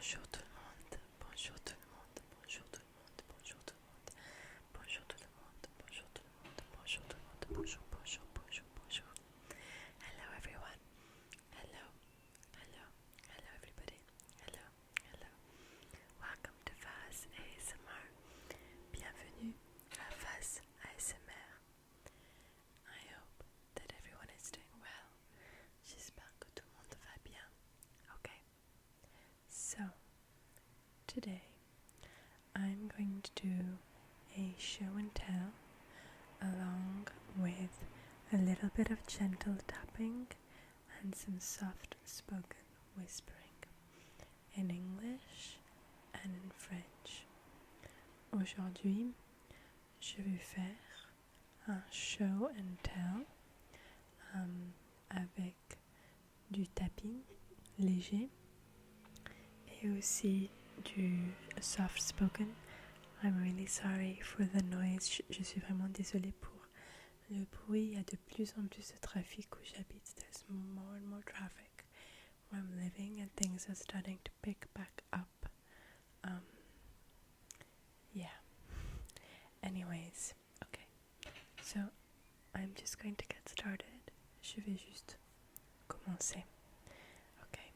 Bonjour tout le monde, bonjour tout le monde, bonjour tout le monde, bonjour tout le monde, bonjour tout le monde, bonjour tout le monde, bonjour tout le monde, bonjour, bonjour, bonjour, bonjour. Hello everyone, hello, hello, hello everybody, hello, hello. Welcome to Faz ASMR. Bienvenue à Faz ASMR. I hope that everyone is doing well. J'espère que tout le monde va bien. Okay. So, today I'm going to do a show and tell along with a little bit of gentle tapping and some soft spoken whispering in English and in French. Aujourd'hui, je vais faire un show and tell avec du tapping léger et aussi du soft spoken. I'm really sorry for the noise. Je suis vraiment désolée pour le bruit. Il y a de plus en plus de trafic où j'habite. There's more and more traffic where I'm living and things are starting to pick back up. Yeah. Anyways, okay. So, I'm just going to get started. Je vais juste commencer. Okay.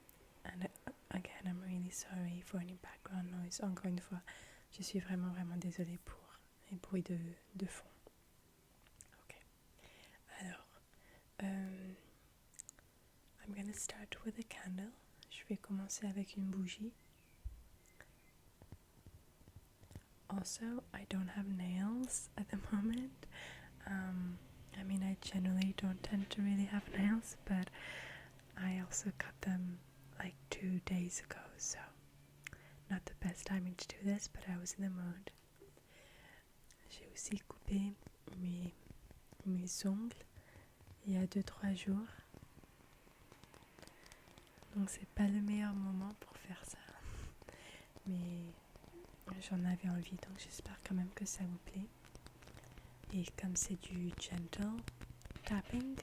And again, I'm really sorry for any background noise. Encore une fois, je suis vraiment désolée pour les bruits de fond. Ok. Alors, I'm going to start with a candle. Je vais commencer avec une bougie. Also, I don't have nails at the moment. I mean, I generally don't tend to really have nails, but I also cut them like 2 days ago, so not the best timing to do this, but I was in the mood. J'ai aussi coupé mes ongles il y a 2-3 jours, donc c'est pas le meilleur moment pour faire ça, mais j'en avais envie, donc j'espère quand même que ça vous plaît. Et comme c'est du gentle tapping,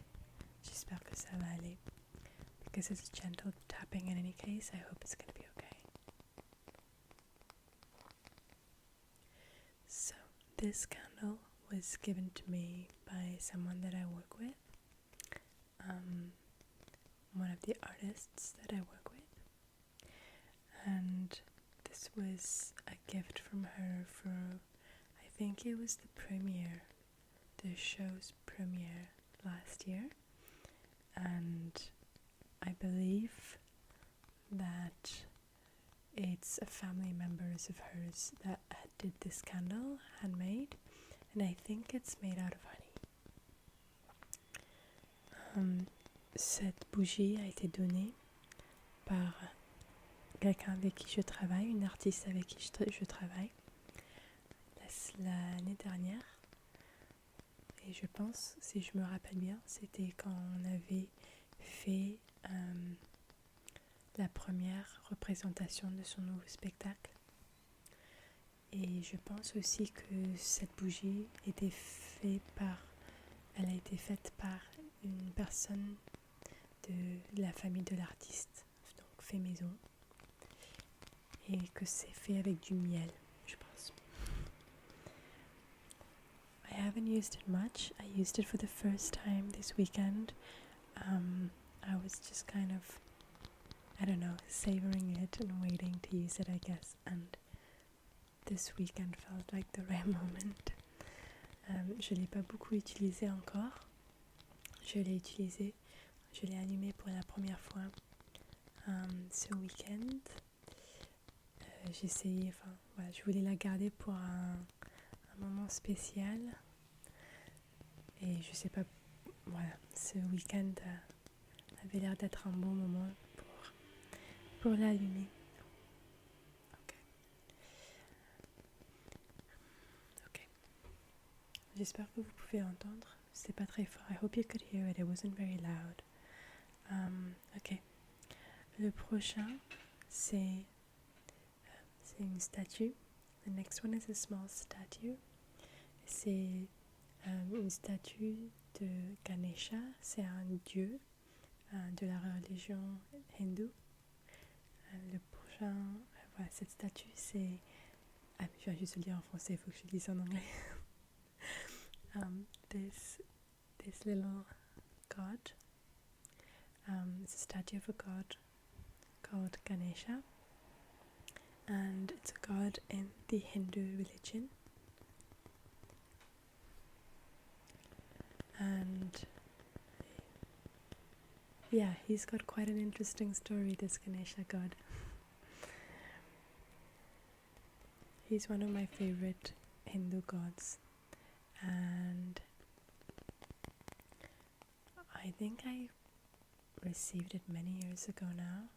j'espère que ça va aller. Because it's gentle tapping in any case, I hope it's going to be okay. So, this candle was given to me by someone that I work with. One of the artists that I work with. And this was a gift from her for, I think it was the show's premiere last year. And I believe that it's a family members of hers that did this candle, handmade, and I think it's made out of honey. Cette bougie a été donnée par quelqu'un avec qui je travaille, une artiste avec qui je travaille, l'année dernière. Et je pense, si je me rappelle bien, c'était quand on avait fait la première représentation de son nouveau spectacle. Et je pense aussi que cette bougie a été faite par une personne de la famille de l'artiste, donc fait maison, et que c'est fait avec du miel, je pense. I haven't used it much. I used it for the first time this weekend. I was just kind of, I don't know, savoring it and waiting to use it, I guess. And this weekend felt like the right moment. Je ne l'ai pas beaucoup utilisé encore. Je l'ai allumé pour la première fois ce week-end. J'ai essayé, je voulais la garder pour un moment spécial. Et je sais pas, ce week-end avait l'air d'être un bon moment pour l'allumer. Ok. J'espère que vous pouvez entendre. C'est pas très fort. I hope you could hear it. It wasn't very loud. Ok. Le prochain, c'est une statue. The next one is a small statue. C'est une statue de Ganesha. C'est un dieu de la religion hindoue. Le prochain voilà, cette statue, c'est... Ah, je vais juste le dire en français, il faut que je le dise en anglais. This little god, it's a statue of a god called Ganesha, and it's a god in the Hindu religion. And yeah, he's got quite an interesting story, this Ganesha god. He's one of my favorite Hindu gods, and I think I received it many years ago now,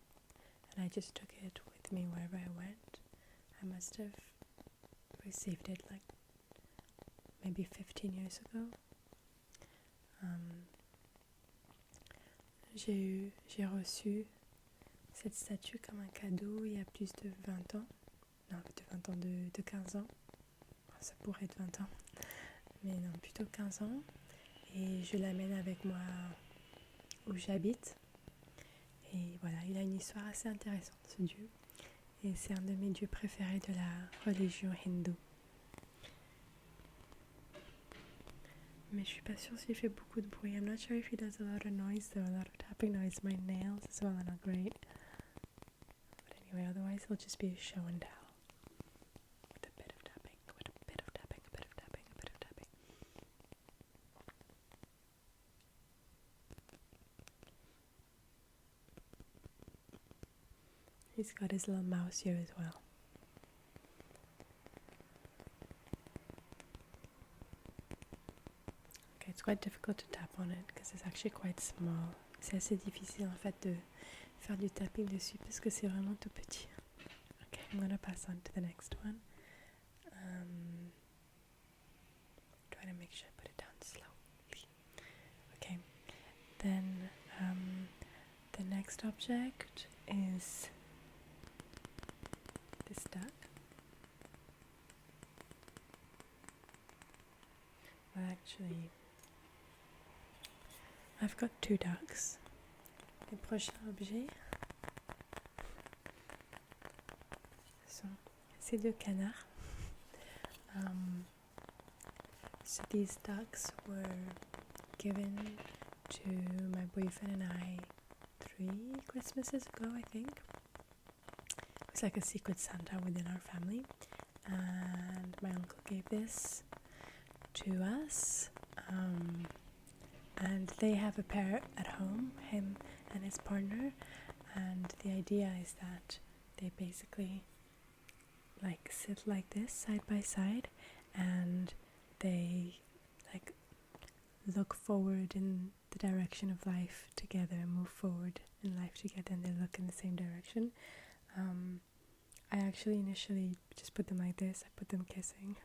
and I just took it with me wherever I went. I must have received it like maybe 15 years ago. J'ai reçu cette statue comme un cadeau il y a plus de 20 ans. Non, de 20 ans, de 15 ans. Enfin, ça pourrait être 20 ans. Mais non, plutôt 15 ans. Et je l'amène avec moi où j'habite. Et voilà, il a une histoire assez intéressante, ce dieu. Et c'est un de mes dieux préférés de la religion hindoue. Mais je suis pas sûre s'il fait beaucoup de bruit. I'm not sure if he does a lot of noise, though. A lot of tapping noise. My nails as well are not great. But anyway, otherwise it'll just be a show and tell. With a bit of tapping, with a bit of tapping, a bit of tapping, a bit of tapping. He's got his little mouse here as well. It's quite difficult to tap on it because it's actually quite small. C'est assez difficile en fait de faire du tapping dessus parce que c'est vraiment tout petit. Okay, I'm gonna pass on to the next one. Try to make sure I put it down slowly. Okay, then the next object is this duck. Well, actually, I've got two ducks. Les prochains objets sont ces deux canards. So these ducks were given to my boyfriend and I 3 Christmases ago, I think. It was like a secret Santa within our family. And my uncle gave this to us. And they have a pair at home, him and his partner, and the idea is that they basically like sit like this side by side, and they like look forward in the direction of life together, move forward in life together, and they look in the same direction. I actually initially just put them like this, I put them kissing,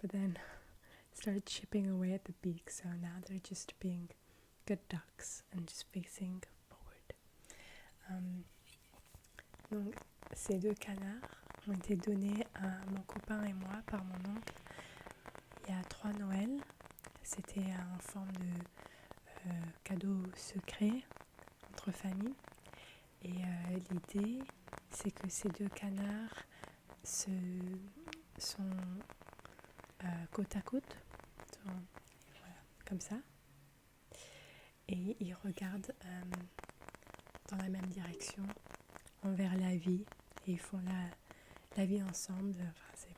but then started chipping away at the beak, so now they're just being good ducks and just facing forward. Donc ces deux canards ont été donnés à mon copain et moi par mon oncle il y a 3 Noëls. C'était en forme de cadeau secret entre familles, et l'idée c'est que ces deux canards sont côte à côte, voilà, comme ça, et ils regardent dans la même direction, envers la vie, et ils font la vie ensemble. Enfin,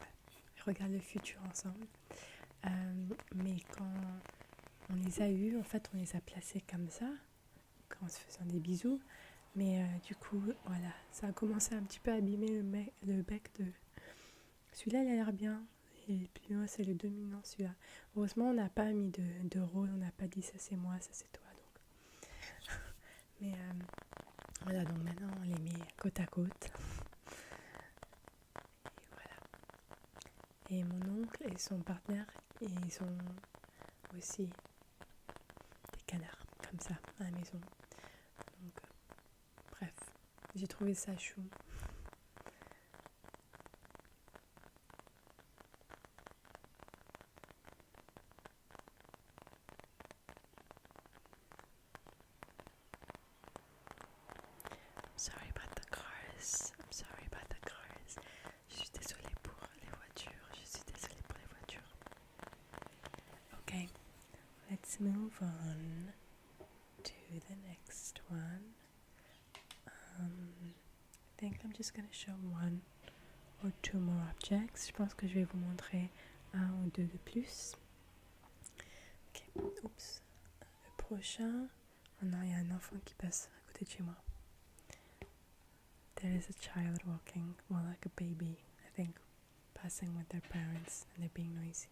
ils regardent le futur ensemble. Mais quand on les a eus, en fait, on les a placés comme ça, en se faisant des bisous. Mais du coup, voilà, ça a commencé un petit peu à abîmer le bec de... Celui-là, il a l'air bien. Et puis moi, c'est le dominant, celui-là. Heureusement, on n'a pas mis de rôle, on n'a pas dit ça c'est moi, ça c'est toi. Donc. Mais voilà, donc maintenant, on les met côte à côte. Et voilà. Et mon oncle et son partenaire, ils ont aussi des canards, comme ça, à la maison. Donc, bref, j'ai trouvé ça chou. Sorry about the cars. I'm sorry about the cars. move on to the next one. I think I'm just going to show one or two more objects. Je pense que je vais vous montrer un ou deux de plus. Ok, oups. Le prochain, oh non, il y a un enfant qui passe à côté de chez moi. There is a child walking, well, like a baby, I think, passing with their parents, and they're being noisy.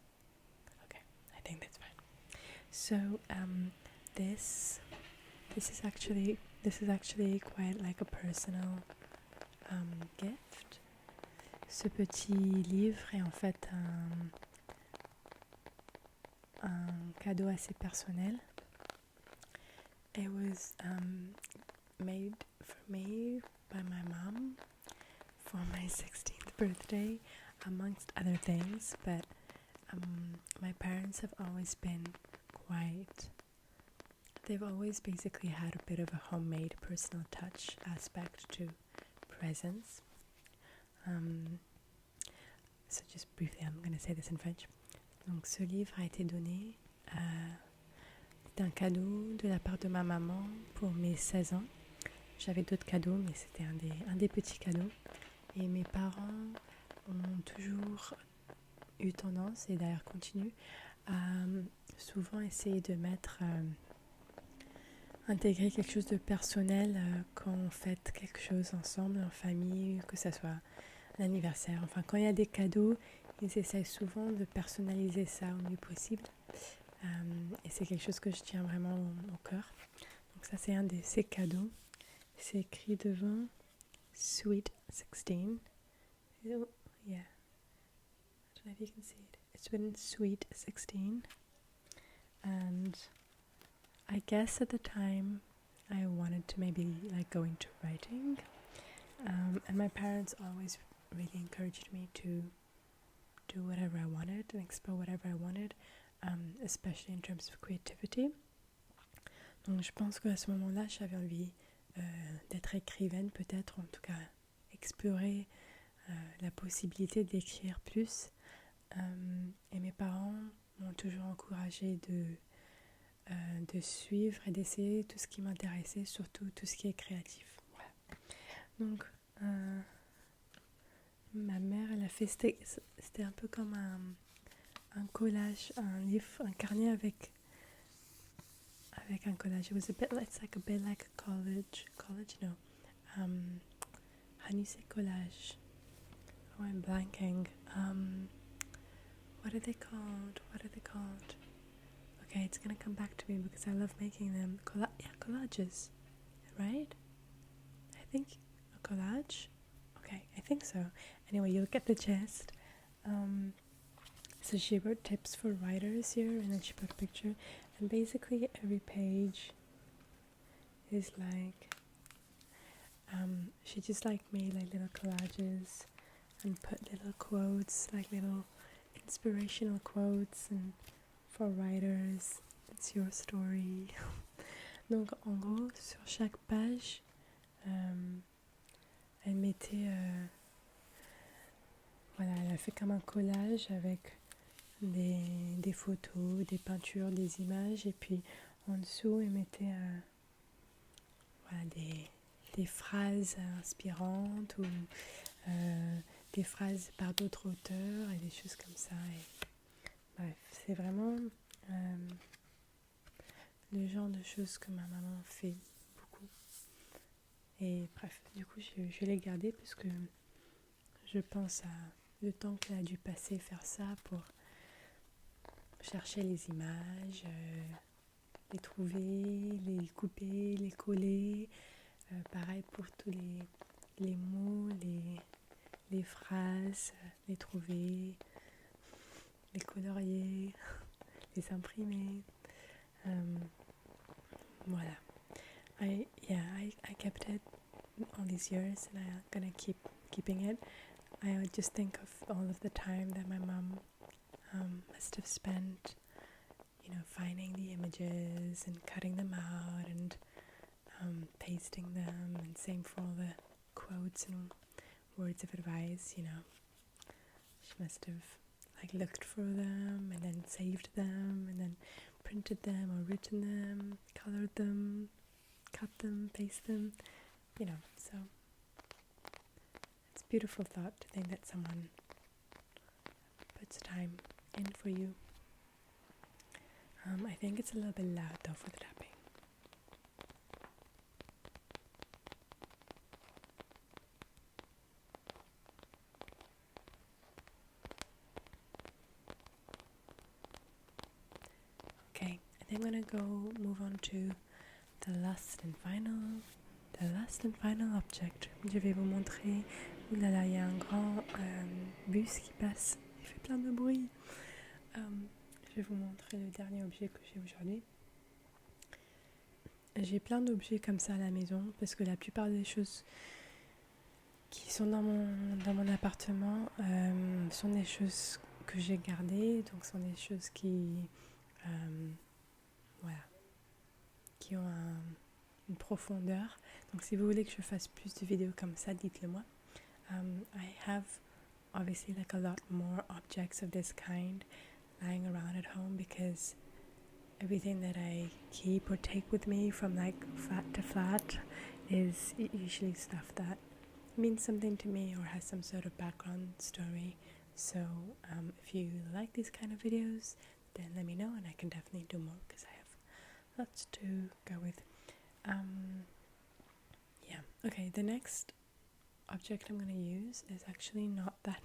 Okay, I think that's fine. So, this is actually quite like a personal gift. Ce petit livre est en fait un cadeau assez personnel. It was made for me by my mom for my 16th birthday, amongst other things, but my parents have always been they've always basically had a bit of a homemade personal touch aspect to presents. So just briefly, I'm going to say this in French. Donc ce livre a été donné, c'est un cadeau de la part de ma maman pour mes 16 ans. J'avais d'autres cadeaux, mais c'était un des petits cadeaux. Et mes parents ont toujours eu tendance, et d'ailleurs continuent, à souvent essayer de intégrer quelque chose de personnel quand on fête quelque chose ensemble, en famille, que ce soit un anniversaire. Enfin, quand il y a des cadeaux, ils essayent souvent de personnaliser ça au mieux possible. Et c'est quelque chose que je tiens vraiment au cœur. Donc ça, c'est un de ces cadeaux. C'est écrit devant Sweet 16. Oh, yeah. I don't know if you can see it. It's written Sweet 16. And I guess at the time I wanted to maybe like go into writing. And my parents always really encouraged me to do whatever I wanted and explore whatever I wanted, especially in terms of creativity. Donc je pense qu'à ce moment-là, j'avais envie d'être écrivaine peut-être, en tout cas explorer la possibilité d'écrire plus. Et mes parents m'ont toujours encouragée de suivre et d'essayer tout ce qui m'intéressait, surtout tout ce qui est créatif. Voilà. Donc, ma mère, elle a fait, c'était un peu comme un collage, un livre, un carnet avec un collage. It's like a bit like a college, no. How do you say collage? Oh, I'm blanking. What are they called? Okay, it's gonna come back to me because I love making them. Collages, right? I think a collage. Okay, I think so. Anyway, you'll get the gist. So she wrote tips for writers here, and then she put a picture. And basically every page is like, she just like made like little collages and put little quotes, like little inspirational quotes and for writers, it's your story. Donc en gros, sur chaque page, elle mettait, voilà, elle a fait comme un collage avec des photos, des peintures, des images, et puis en dessous, elle mettait voilà, des phrases inspirantes ou des phrases par d'autres auteurs et des choses comme ça. Et, bref, c'est vraiment le genre de choses que ma maman fait beaucoup. Et bref, du coup, je vais les garder parce que je pense à le temps qu'elle a dû passer faire ça pour chercher les images, les trouver, les couper, les coller. Pareil pour tous les mots, les phrases, les trouver, les colorier, les imprimer. Voilà. I kept it all these years, and I'm gonna keeping it. I would just think of all of the time that my mom must have spent, finding the images and cutting them out and pasting them, and same for all the quotes and words of advice. She must have looked for them and then saved them and then printed them or written them, colored them, cut them, paste them, you know, so it's a beautiful thought to think that someone puts time in for you. I think it's a little bit loud though for the tapping. Okay, I think I'm gonna move on to the last and final object. Je vais vous montrer. Ouh là là, il y a un grand bus qui passe. Il fait plein de bruit. Je vais vous montrer le dernier objet que j'ai aujourd'hui. J'ai plein d'objets comme ça à la maison parce que la plupart des choses qui sont dans mon appartement sont des choses que j'ai gardées, donc sont des choses qui qui ont une profondeur. Donc si vous voulez que je fasse plus de vidéos comme ça, dites-le moi. I have obviously like a lot more objects of this kind lying around at home because everything that I keep or take with me from like flat to flat is usually stuff that means something to me or has some sort of background story. So if you like these kind of videos, then let me know and I can definitely do more because I have lots to go with. Okay, the next object I'm going to use is actually not that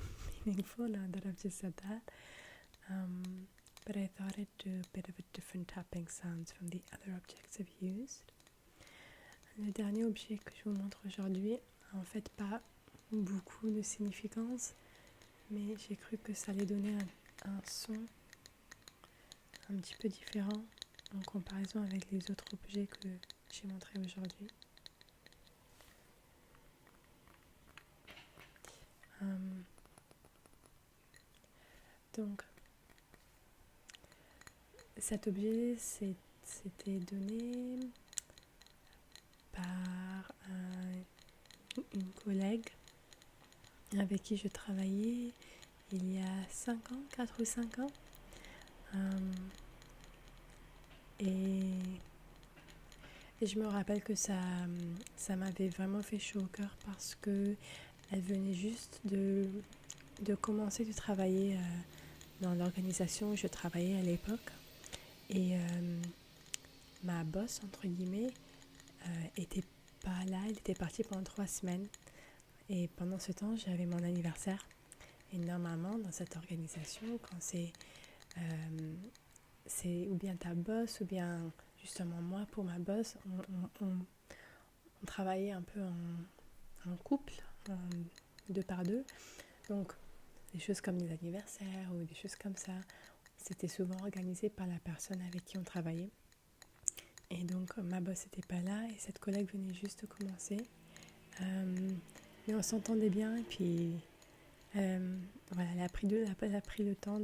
meaningful now that I've just said that. But I thought I'd do a bit of a different tapping sounds from the other objects I've used. Le dernier objet que je vous montre aujourd'hui a en fait pas beaucoup de significance, mais j'ai cru que ça allait donner un son un petit peu différent en comparaison avec les autres objets que j'ai montrés aujourd'hui. Donc, cet objet c'était donné par une collègue avec qui je travaillais il y a 5 ans, 4 ou 5 ans. Et je me rappelle que ça m'avait vraiment fait chaud au cœur parce que elle venait juste de commencer de travailler dans l'organisation où je travaillais à l'époque. Et ma boss, entre guillemets, était pas là, elle était partie pendant 3 semaines. Et pendant ce temps, j'avais mon anniversaire. Et normalement, dans cette organisation, quand c'est ou bien ta boss, ou bien justement moi pour ma boss, on travaillait un peu en couple, deux par deux. Donc, des choses comme les anniversaires ou des choses comme ça, c'était souvent organisé par la personne avec qui on travaillait. Et donc, ma boss n'était pas là et cette collègue venait juste de commencer. Mais on s'entendait bien et puis voilà, elle a pris le temps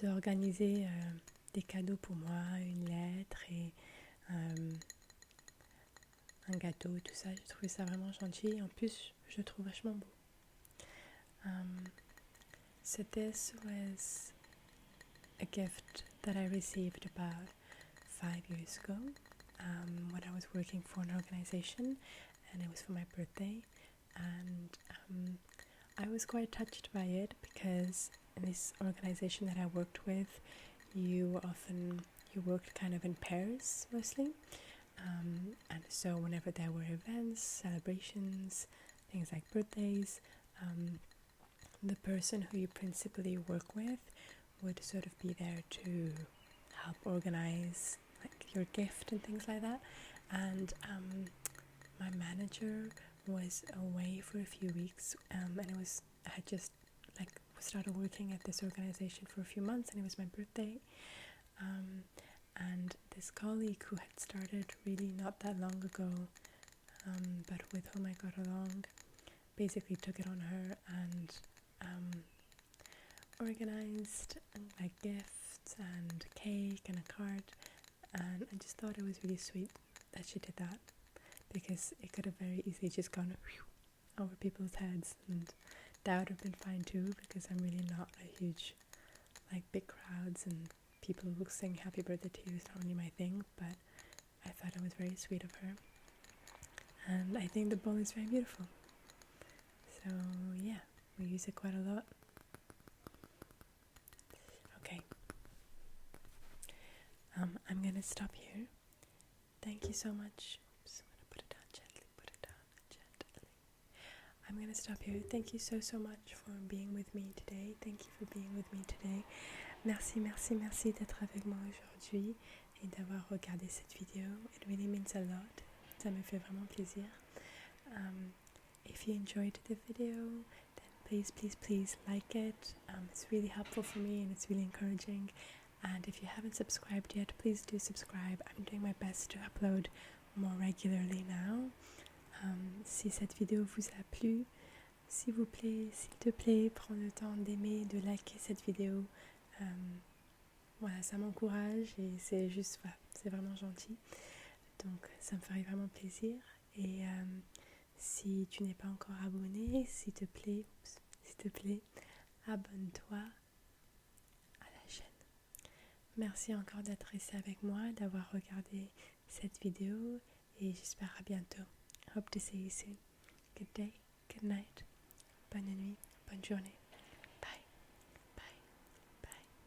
d'organiser des cadeaux pour moi, une lettre et un gâteau, tout ça. J'ai trouvé ça vraiment gentil et en plus, je le trouve vachement beau. So this was a gift that I received about 5 years ago when I was working for an organization, and it was for my birthday. And I was quite touched by it because in this organization that I worked with, you worked kind of in pairs mostly. And so whenever there were events, celebrations, things like birthdays, the person who you principally work with would sort of be there to help organize like your gift and things like that. And my manager was away for a few weeks, and I had just like started working at this organization for a few months, and it was my birthday. And this colleague who had started really not that long ago, but with whom I got along, basically took it on her and organized like gifts and cake and a card, and I just thought it was really sweet that she did that, because it could have very easily just gone over people's heads, and that would have been fine too, because I'm really not a huge like big crowds and people who sing happy birthday to you is not really my thing, but I thought it was very sweet of her. And I think the bowl is very beautiful. So yeah, we use it quite a lot. Okay. I'm gonna stop here. Thank you so much. Oops, I'm gonna put it down gently, I'm gonna stop here. Thank you so much for being with me today. Thank you for being with me today. Merci d'être avec moi aujourd'hui et d'avoir regardé cette vidéo. It really means a lot. Ça me fait vraiment plaisir. If you enjoyed the video, then please like it. It's really helpful for me and it's really encouraging. And if you haven't subscribed yet, please do subscribe. I'm doing my best to upload more regularly now. Si cette vidéo vous a plu, s'il te plaît, prends le temps d'aimer, de liker cette vidéo. Voilà, ça m'encourage et c'est juste, voilà, c'est vraiment gentil. Donc ça me ferait vraiment plaisir. Et si tu n'es pas encore abonné, s'il te plaît, abonne-toi à la chaîne. Merci encore d'être resté avec moi, d'avoir regardé cette vidéo et j'espère à bientôt. Hope to see you soon. Good day, good night, bonne nuit, bonne journée.